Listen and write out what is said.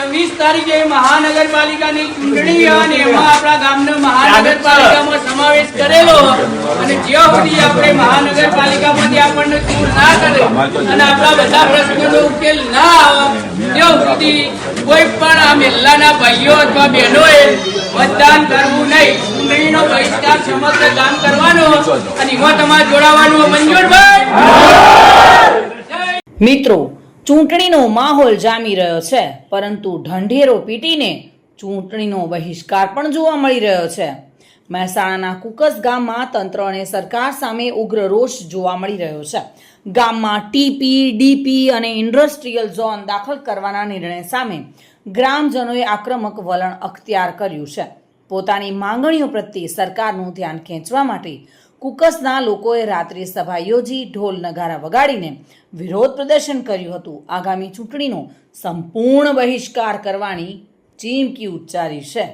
26 તારીખે મહાનગરપાલિકાની ચૂંટણી અને એમાં આપણા ગામનો મહાનગરપાલિકામાં સમાવેશ કરેલો અને જ્યાં સુધી આપણે મહાનગરપાલિકામાંથી આપણને દૂર ના કરે અને આપણા બધા પ્રશ્નોનો ઉકેલ ના આવે ત્યાં સુધી કોઈ પણ આ મહેલાના ભાઈઓ અથવા બહેનોએ મતદાન કરવું નહીં. ચૂંટણીનો બહિષ્કાર સમગ્ર ગામ કરવાનો અને એમાં તમારે જોડાવાનું. મંજૂરભાઈ. મિત્રો, ચૂંટણીનો માહોલ જામી રહ્યો છે, પરંતુ ઢંઢેરો પીટીને ચૂંટણીનો બહિષ્કાર પણ જોવા મળી રહ્યો છે. મહેસાણાના કુકસ ગામમાં તંત્ર અને સરકાર સામે ઉગ્ર રોષ જોવા મળી રહ્યો છે. ગામમાં ટીપી, ડીપી અને ઇન્ડસ્ટ્રીયલ ઝોન દાખલ કરવાના નિર્ણય સામે ગ્રામજનોએ આક્રમક વલણ અખ્તિયાર કર્યું છે. પોતાની માંગણીઓ પ્રત્યે સરકારનું ધ્યાન ખેંચવા માટે કુકસના લોકોએ રાત્રિ સભા યોજી ઢોલ નગારા વગાડીને વિરોધ પ્રદર્શન કર્યું હતું. આગામી ચૂંટણીનો સંપૂર્ણ બહિષ્કાર કરવાની ચીમકી ઉચ્ચારી છે.